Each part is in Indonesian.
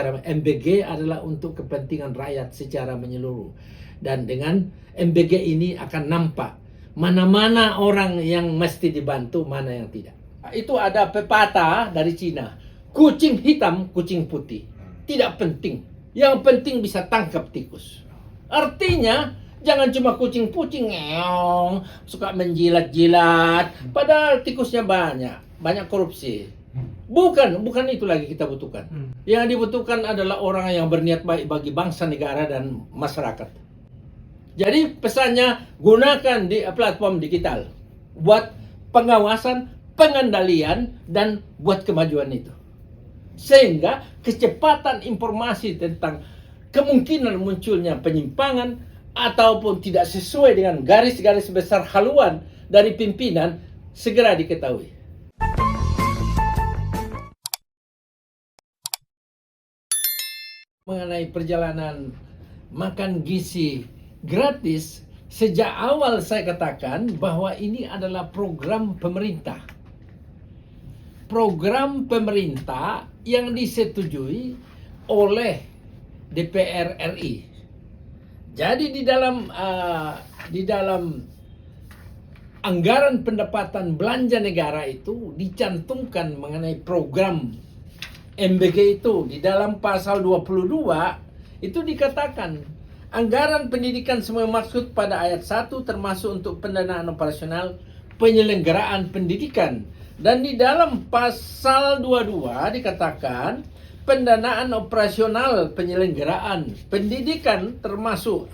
MBG adalah untuk kepentingan rakyat secara menyeluruh. Dan dengan MBG ini akan nampak mana-mana orang yang mesti dibantu, mana yang tidak. Itu ada pepatah dari Cina. Kucing hitam, kucing putih. Tidak penting. Yang penting bisa tangkap tikus. Artinya, jangan cuma kucing-kucing ngeong, suka menjilat-jilat. Padahal tikusnya banyak korupsi. Bukan itu lagi kita butuhkan. Yang dibutuhkan adalah orang yang berniat baik bagi bangsa, negara, dan masyarakat. Jadi pesannya, gunakan di platform digital buat pengawasan, pengendalian, dan buat kemajuan itu. Sehingga kecepatan informasi tentang kemungkinan munculnya penyimpangan ataupun tidak sesuai dengan garis-garis besar haluan dari pimpinan segera diketahui. Mengenai perjalanan makan gizi gratis, sejak awal saya katakan bahwa ini adalah program pemerintah. Program pemerintah yang disetujui oleh DPR RI. Jadi di dalam anggaran pendapatan belanja negara itu dicantumkan mengenai program MBG itu. Di dalam pasal 22 itu dikatakan anggaran pendidikan semua maksud pada ayat 1 termasuk untuk pendanaan operasional penyelenggaraan pendidikan. Dan di dalam pasal 22 dikatakan pendanaan operasional penyelenggaraan pendidikan termasuk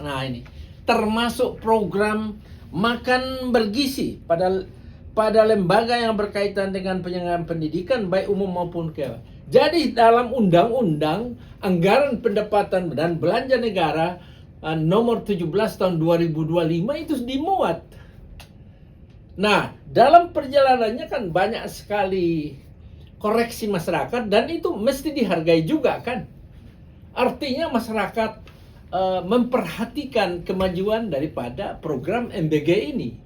termasuk program makan bergizi pada lembaga yang berkaitan dengan penyelenggaraan pendidikan baik umum maupun keagamaan. Jadi dalam undang-undang anggaran pendapatan dan belanja negara nomor 17 tahun 2025 itu dimuat. Nah, dalam perjalanannya kan banyak sekali koreksi masyarakat dan itu mesti dihargai juga kan. Artinya masyarakat memperhatikan kemajuan daripada program MBG ini.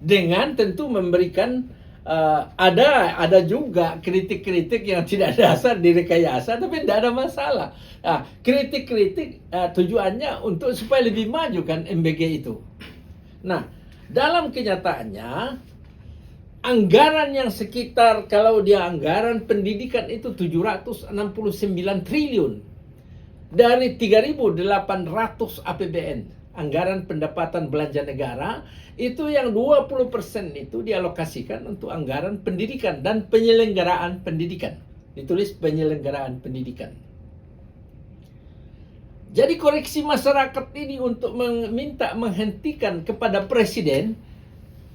Dengan tentu memberikan ada juga kritik-kritik yang tidak dasar direkayasa, tapi tidak ada masalah. Nah, kritik-kritik tujuannya untuk supaya lebih maju kan MBG itu. Nah, dalam kenyataannya anggaran yang sekitar, kalau dia anggaran pendidikan itu 769 triliun dari 3.800 APBN, anggaran pendapatan belanja negara, itu yang 20% itu dialokasikan untuk anggaran pendidikan dan penyelenggaraan pendidikan. Ditulis penyelenggaraan pendidikan. Jadi koreksi masyarakat ini untuk meminta menghentikan kepada presiden,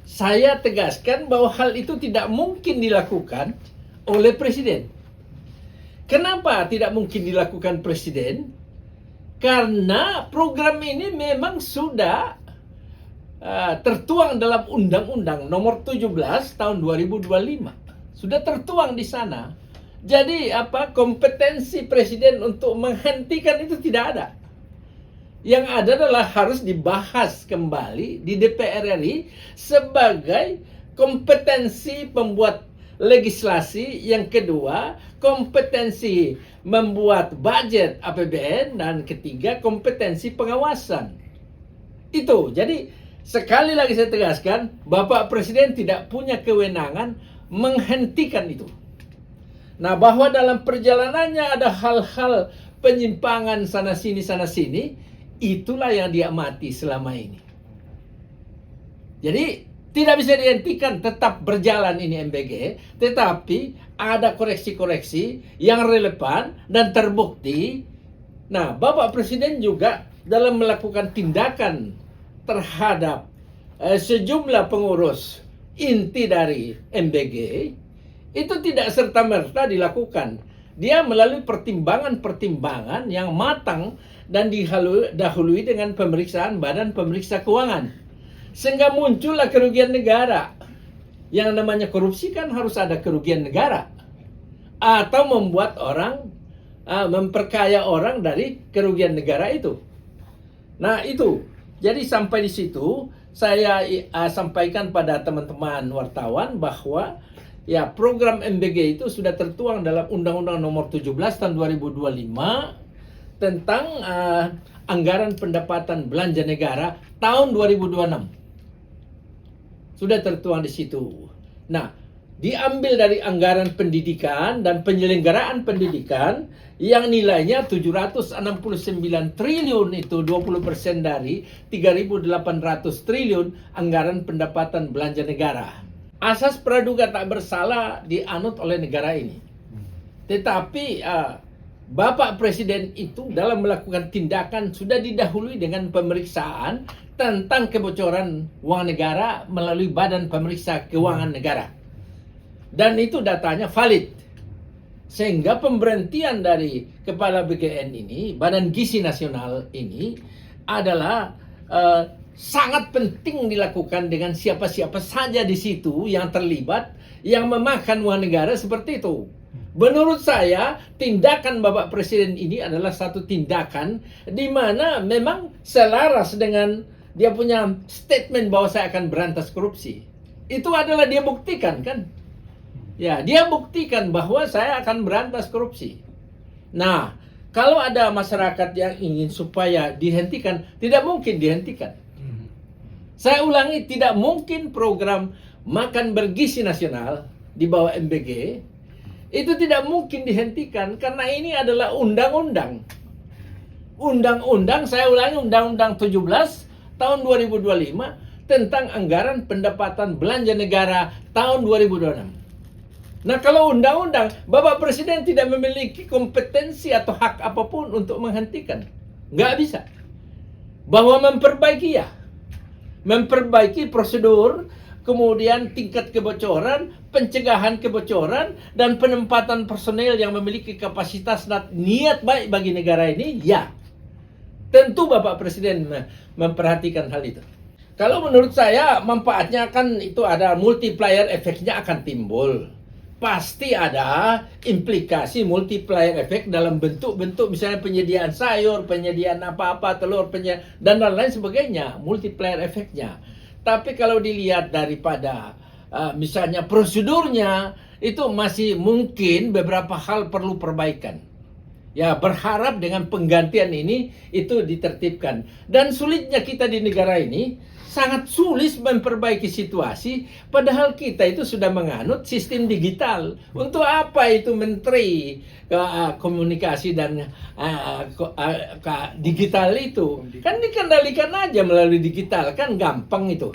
saya tegaskan bahwa hal itu tidak mungkin dilakukan oleh presiden. Kenapa tidak mungkin dilakukan presiden? Karena program ini memang sudah tertuang dalam Undang-Undang nomor 17 tahun 2025. Sudah tertuang di sana. Jadi kompetensi presiden untuk menghentikan itu tidak ada. Yang ada adalah harus dibahas kembali di DPR RI sebagai kompetensi pembuat legislasi. Yang kedua, kompetensi membuat budget APBN, dan ketiga, kompetensi pengawasan. Itu. Jadi sekali lagi saya tegaskan, Bapak Presiden tidak punya kewenangan menghentikan itu. Nah, bahwa dalam perjalanannya ada hal-hal penyimpangan sana sini, itulah yang dia amati selama ini. Jadi tidak bisa dihentikan, tetap berjalan ini MBG, tetapi ada koreksi-koreksi yang relevan dan terbukti. Nah, Bapak Presiden juga dalam melakukan tindakan terhadap sejumlah pengurus inti dari MBG, itu tidak serta-merta dilakukan. Dia melalui pertimbangan-pertimbangan yang matang dan didahului dengan pemeriksaan Badan Pemeriksa Keuangan. Sehingga muncullah kerugian negara. Yang namanya korupsi kan harus ada kerugian negara. Atau membuat orang, memperkaya orang dari kerugian negara itu. Nah itu. Jadi sampai di situ saya sampaikan pada teman-teman wartawan bahwa Ya, program MBG itu sudah tertuang dalam Undang-Undang Nomor 17 Tahun 2025 tentang anggaran pendapatan belanja negara tahun 2026. Sudah tertuang di situ. Nah, diambil dari anggaran pendidikan dan penyelenggaraan pendidikan yang nilainya 769 triliun, itu 20% dari 3.800 triliun anggaran pendapatan belanja negara. Asas praduga tak bersalah dianut oleh negara ini. Tetapi Bapak Presiden itu dalam melakukan tindakan sudah didahului dengan pemeriksaan tentang kebocoran uang negara melalui Badan Pemeriksa Keuangan Negara. Dan itu datanya valid. Sehingga pemberhentian dari Kepala BGN ini, Badan Gizi Nasional ini, adalah sangat penting dilakukan dengan siapa-siapa saja di situ yang terlibat, yang memakan uang negara seperti itu. Menurut saya, tindakan Bapak Presiden ini adalah satu tindakan di mana memang selaras dengan dia punya statement bahwa saya akan berantas korupsi. Itu adalah dia buktikan, kan? Ya, dia buktikan bahwa saya akan berantas korupsi. Nah, kalau ada masyarakat yang ingin supaya dihentikan, tidak mungkin dihentikan. Saya ulangi, tidak mungkin program makan bergizi nasional di bawah MBG itu tidak mungkin dihentikan karena ini adalah undang-undang. Undang-undang, saya ulangi, Undang-Undang 17 tahun 2025 tentang anggaran pendapatan belanja negara tahun 2026. Nah, kalau undang-undang, Bapak Presiden tidak memiliki kompetensi atau hak apapun untuk menghentikan. Nggak bisa. Bahwa memperbaiki ya. Memperbaiki prosedur, kemudian tingkat kebocoran, pencegahan kebocoran, dan penempatan personel yang memiliki kapasitas dan niat baik bagi negara ini, ya. Tentu Bapak Presiden memperhatikan hal itu. Kalau menurut saya, manfaatnya kan itu ada multiplier efeknya akan timbul. Pasti ada implikasi multiplier efek dalam bentuk-bentuk misalnya penyediaan sayur, penyediaan apa-apa, telur, dan lain-lain sebagainya, multiplier efeknya. Tapi kalau dilihat daripada misalnya prosedurnya, itu masih mungkin beberapa hal perlu perbaikan. Ya, berharap dengan penggantian ini itu ditertibkan. Dan sulitnya kita di negara ini, sangat sulit memperbaiki situasi, padahal kita itu sudah menganut sistem digital. Untuk apa itu Menteri Komunikasi dan digital itu? Kan dikendalikan aja melalui digital, kan gampang itu.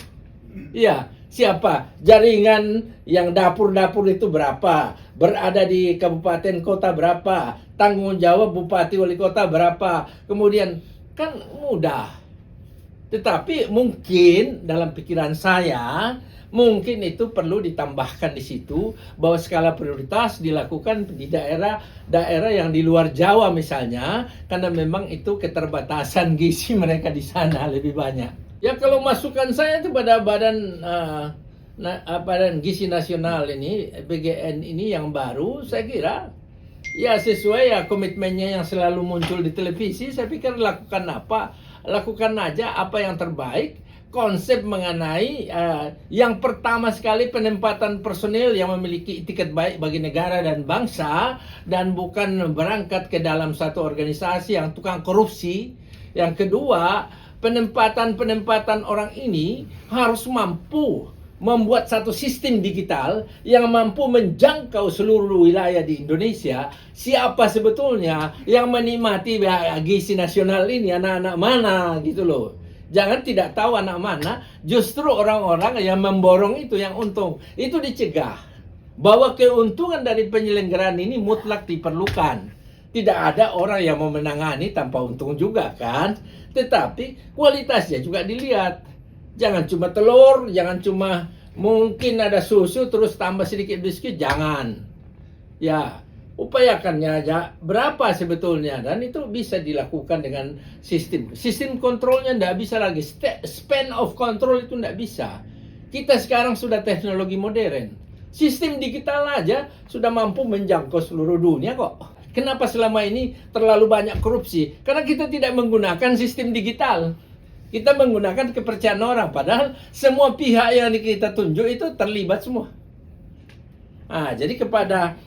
Iya, siapa? Jaringan yang dapur-dapur itu berapa? Berada di kabupaten kota berapa? Tanggung jawab bupati wali kota berapa? Kemudian kan mudah. Tetapi mungkin dalam pikiran saya, mungkin itu perlu ditambahkan di situ bahwa skala prioritas dilakukan di daerah yang di luar Jawa misalnya, karena memang itu keterbatasan gizi mereka di sana lebih banyak. Ya, kalau masukan saya itu pada Badan Gizi Nasional ini, BGN ini yang baru, saya kira ya sesuai ya komitmennya yang selalu muncul di televisi. Saya pikir lakukan aja apa yang terbaik. Konsep mengenai yang pertama sekali penempatan personil yang memiliki etiket baik bagi negara dan bangsa dan bukan berangkat ke dalam satu organisasi yang tukang korupsi. Yang kedua, penempatan orang ini harus mampu membuat satu sistem digital yang mampu menjangkau seluruh wilayah di Indonesia. Siapa sebetulnya yang menikmati gizi nasional ini, anak-anak mana gitu loh. Jangan tidak tahu anak mana, justru orang-orang yang memborong itu yang untung. Itu dicegah. Bahwa keuntungan dari penyelenggaraan ini mutlak diperlukan. Tidak ada orang yang mau menangani tanpa untung juga kan. Tetapi kualitasnya juga dilihat. Jangan cuma telur, jangan cuma mungkin ada susu terus tambah sedikit biskuit, jangan. Ya, upayakannya aja berapa sebetulnya, dan itu bisa dilakukan dengan sistem kontrolnya. Tidak bisa lagi span of control, itu tidak bisa. Kita sekarang sudah teknologi modern, sistem digital aja sudah mampu menjangkau seluruh dunia kok. Kenapa selama ini terlalu banyak korupsi? Karena kita tidak menggunakan sistem digital. Kita menggunakan kepercayaan orang, padahal semua pihak yang kita tunjuk itu terlibat semua. Jadi kepada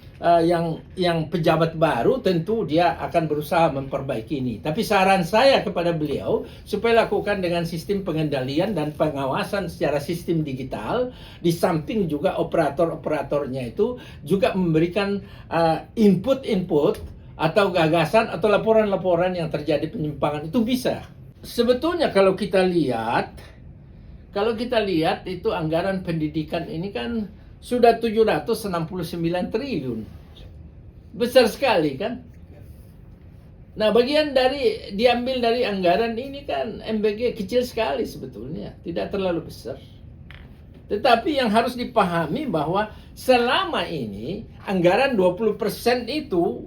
yang pejabat baru tentu dia akan berusaha memperbaiki ini. Tapi saran saya kepada beliau supaya lakukan dengan sistem pengendalian dan pengawasan secara sistem digital, di samping juga operator-operatornya itu juga memberikan input-input atau gagasan atau laporan-laporan yang terjadi penyimpangan itu bisa. Sebetulnya kalau kita lihat itu anggaran pendidikan ini kan sudah 769 triliun. Besar sekali kan? Nah, bagian diambil dari anggaran ini kan MBG kecil sekali sebetulnya, tidak terlalu besar. Tetapi yang harus dipahami bahwa selama ini anggaran 20% itu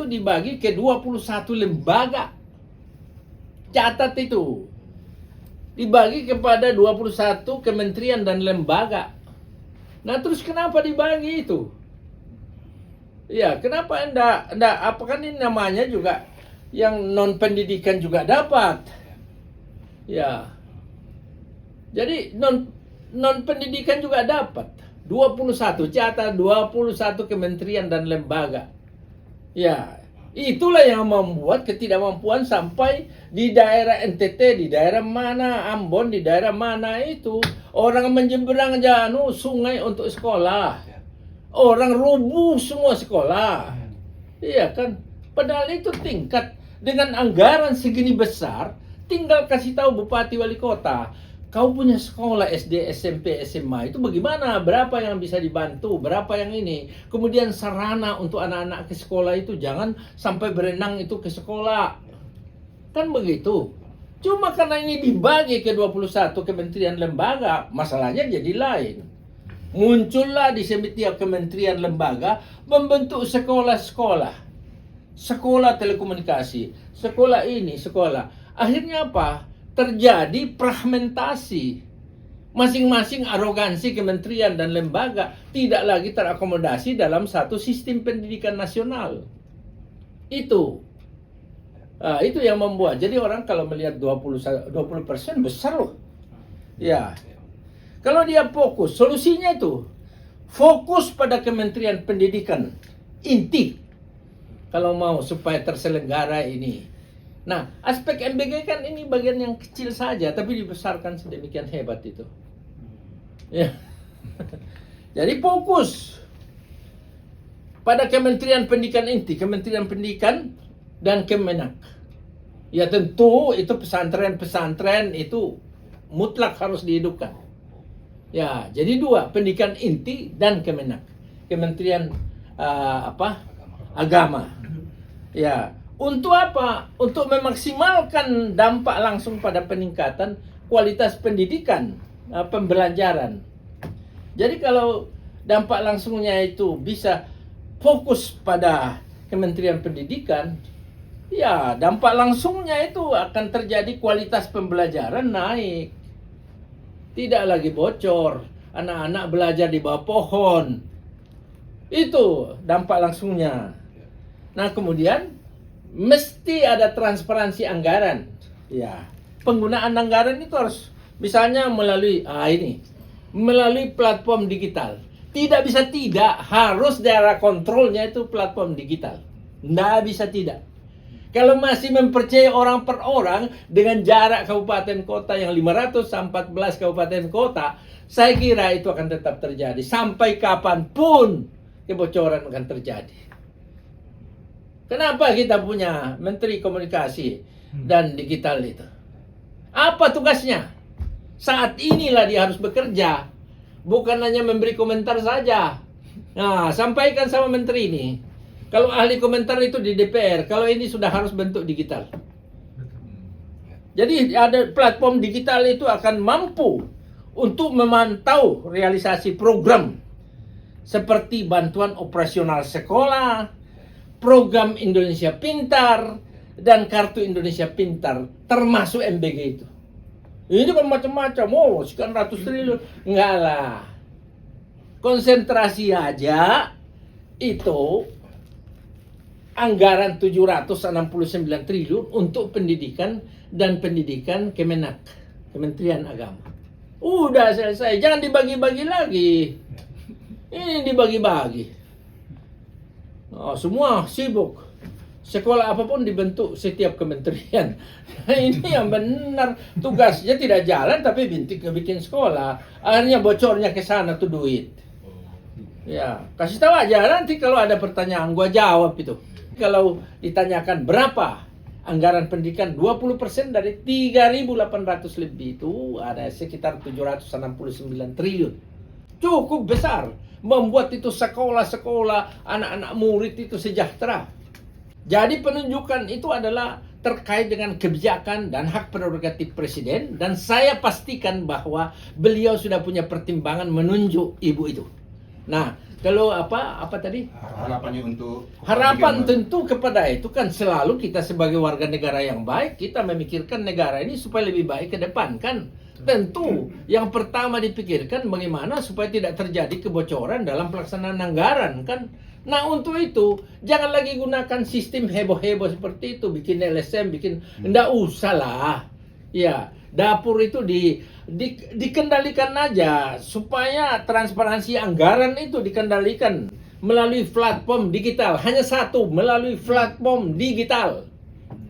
dibagi ke 21 lembaga. Catat itu. Dibagi kepada 21 kementerian dan lembaga. Nah, terus kenapa dibagi itu? Ya, kenapa enggak apa kan ini namanya juga yang non pendidikan juga dapat. Ya. Jadi non pendidikan juga dapat. 21, catat 21 kementerian dan lembaga. Ya, itulah yang membuat ketidakmampuan sampai di daerah NTT, di daerah mana, Ambon, di daerah mana itu orang menyeberang sungai untuk sekolah. Orang rubuh semua sekolah. Iya kan? Padahal itu tingkat dengan anggaran segini besar, tinggal kasih tahu bupati wali kota, kau punya sekolah SD, SMP, SMA itu bagaimana? Berapa yang bisa dibantu? Berapa yang ini? Kemudian sarana untuk anak-anak ke sekolah itu jangan sampai berenang itu ke sekolah. Kan begitu. Cuma karena ini dibagi ke 21 kementerian lembaga, masalahnya jadi lain. Muncullah di setiap kementerian lembaga membentuk sekolah-sekolah. Sekolah telekomunikasi, sekolah ini, sekolah. Akhirnya apa? Terjadi fragmentasi. Masing-masing arogansi kementerian dan lembaga tidak lagi terakomodasi dalam satu sistem pendidikan nasional. Itu yang membuat. Jadi orang kalau melihat 20% besar loh. Ya. Kalau dia fokus, solusinya itu fokus pada Kementerian Pendidikan inti. Kalau mau supaya terselenggara ini. Nah, aspek MBG kan ini bagian yang kecil saja, tapi dibesarkan sedemikian hebat itu. Ya. Jadi fokus pada Kementerian Pendidikan inti, Kementerian Pendidikan dan Kemenak. Ya tentu itu pesantren-pesantren itu mutlak harus dihidupkan. Ya, jadi dua, pendidikan inti dan Kemenak. Kementerian Agama. Ya, untuk apa? Untuk memaksimalkan dampak langsung pada peningkatan kualitas pendidikan, pembelajaran. Jadi kalau dampak langsungnya itu bisa fokus pada Kementerian Pendidikan, ya dampak langsungnya itu akan terjadi kualitas pembelajaran naik. Tidak lagi bocor, anak-anak belajar di bawah pohon. Itu dampak langsungnya. Nah, kemudian mesti ada transparansi anggaran. Ya, penggunaan anggaran itu harus misalnya melalui platform digital. Tidak bisa tidak, harus daerah kontrolnya itu platform digital. Nggak bisa tidak. Kalau masih mempercayai orang per orang dengan jarak kabupaten kota yang 514 kabupaten kota, saya kira itu akan tetap terjadi. Sampai kapanpun kebocoran akan terjadi. Kenapa kita punya Menteri Komunikasi dan Digital itu? Apa tugasnya? Saat inilah dia harus bekerja. Bukan hanya memberi komentar saja. Nah, sampaikan sama menteri ini. Kalau ahli komentar itu di DPR, kalau ini sudah harus bentuk digital. Jadi ada platform digital itu akan mampu untuk memantau realisasi program seperti bantuan operasional sekolah, program Indonesia Pintar, dan kartu Indonesia Pintar, termasuk MBG itu. Ini kan macam-macam, sekian ratus triliun. Enggak lah. Konsentrasi aja itu anggaran 769 triliun untuk pendidikan dan pendidikan Kemenak, Kementerian Agama. Udah selesai, jangan dibagi-bagi lagi. Ini dibagi-bagi. Oh, semua sibuk. Sekolah apapun dibentuk setiap kementerian. Ini yang benar, tugasnya tidak jalan tapi bikin sekolah. Akhirnya bocornya ke sana tuh duit. Ya, kasih tahu aja nanti kalau ada pertanyaan gua jawab itu. Kalau ditanyakan berapa anggaran pendidikan, 20% dari 3.800 lebih itu ada sekitar 769 triliun. Cukup besar membuat itu sekolah-sekolah, anak-anak murid itu sejahtera. Jadi penunjukan itu adalah terkait dengan kebijakan dan hak prerogatif presiden, dan saya pastikan bahwa beliau sudah punya pertimbangan menunjuk ibu itu. Nah, kalau apa tadi? Harapannya untuk Harapan tentu kepada itu kan selalu kita sebagai warga negara yang baik, kita memikirkan negara ini supaya lebih baik ke depan kan. Tentu yang pertama dipikirkan bagaimana supaya tidak terjadi kebocoran dalam pelaksanaan anggaran kan. Nah untuk itu jangan lagi gunakan sistem heboh-heboh seperti itu, bikin LSM, enggak usah lah. Ya, dapur itu dikendalikan aja supaya transparansi anggaran itu dikendalikan melalui platform digital. Hanya satu, melalui platform digital.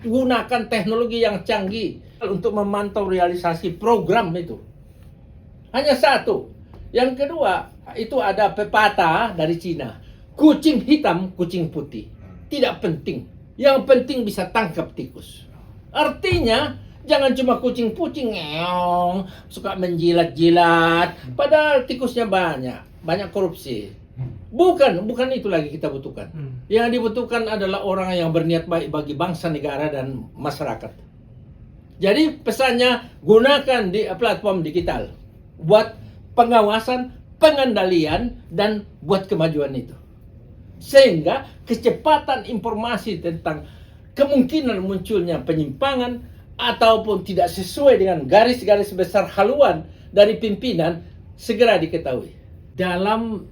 Gunakan teknologi yang canggih untuk memantau realisasi program itu. Hanya satu. Yang kedua, itu ada pepatah dari Cina. Kucing hitam, kucing putih. Tidak penting. Yang penting bisa tangkap tikus. Artinya, jangan cuma kucing-kucing ngeong, suka menjilat-jilat. Padahal tikusnya banyak korupsi. Bukan itu lagi kita butuhkan. Yang dibutuhkan adalah orang yang berniat baik bagi bangsa, negara, dan masyarakat. Jadi pesannya, gunakan di platform digital. Buat pengawasan, pengendalian, dan buat kemajuan itu. Sehingga kecepatan informasi tentang kemungkinan munculnya penyimpangan ataupun tidak sesuai dengan garis-garis besar haluan dari pimpinan segera diketahui. Dalam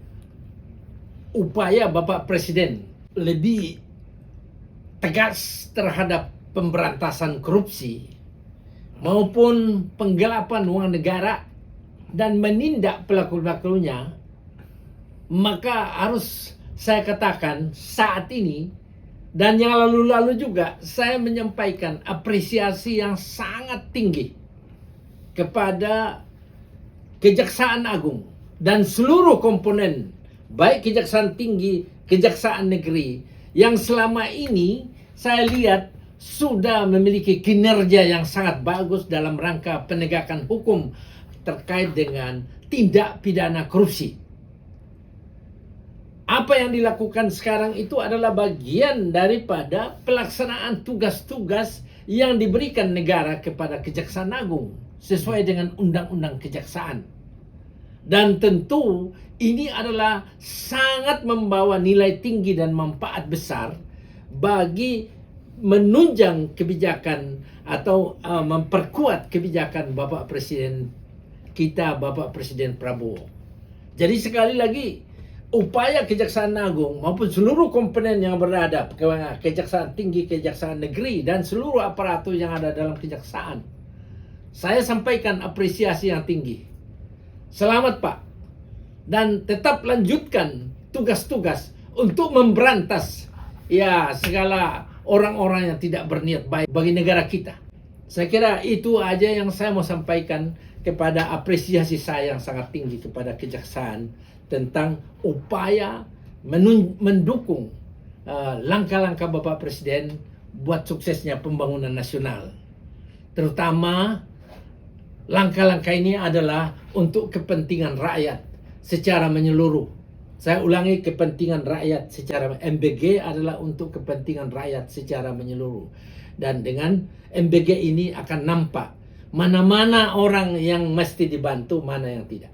upaya Bapak Presiden lebih tegas terhadap pemberantasan korupsi maupun penggelapan uang negara dan menindak pelaku-pelakunya, maka harus saya katakan saat ini dan yang lalu-lalu juga saya menyampaikan apresiasi yang sangat tinggi kepada Kejaksaan Agung dan seluruh komponen baik Kejaksaan Tinggi, Kejaksaan Negeri yang selama ini saya lihat sudah memiliki kinerja yang sangat bagus dalam rangka penegakan hukum terkait dengan tindak pidana korupsi. Apa yang dilakukan sekarang itu adalah bagian daripada pelaksanaan tugas-tugas yang diberikan negara kepada Kejaksaan Agung sesuai dengan Undang-Undang Kejaksaan. Dan tentu ini adalah sangat membawa nilai tinggi dan manfaat besar bagi menunjang kebijakan atau memperkuat kebijakan Bapak Presiden kita, Bapak Presiden Prabowo. Jadi sekali lagi, upaya Kejaksaan Agung maupun seluruh komponen yang berada, Kejaksaan Tinggi, Kejaksaan Negeri, dan seluruh aparatur yang ada dalam kejaksaan, saya sampaikan apresiasi yang tinggi. Selamat Pak, dan tetap lanjutkan tugas-tugas untuk memberantas segala orang-orang yang tidak berniat baik bagi negara kita. Saya kira itu aja yang saya mau sampaikan kepada apresiasi saya yang sangat tinggi kepada kejaksaan tentang upaya mendukung langkah-langkah Bapak Presiden buat suksesnya pembangunan nasional. Terutama langkah-langkah ini adalah untuk kepentingan rakyat secara menyeluruh. Saya ulangi, kepentingan rakyat secara MBG adalah untuk kepentingan rakyat secara menyeluruh. Dan dengan MBG ini akan nampak mana-mana orang yang mesti dibantu, mana yang tidak.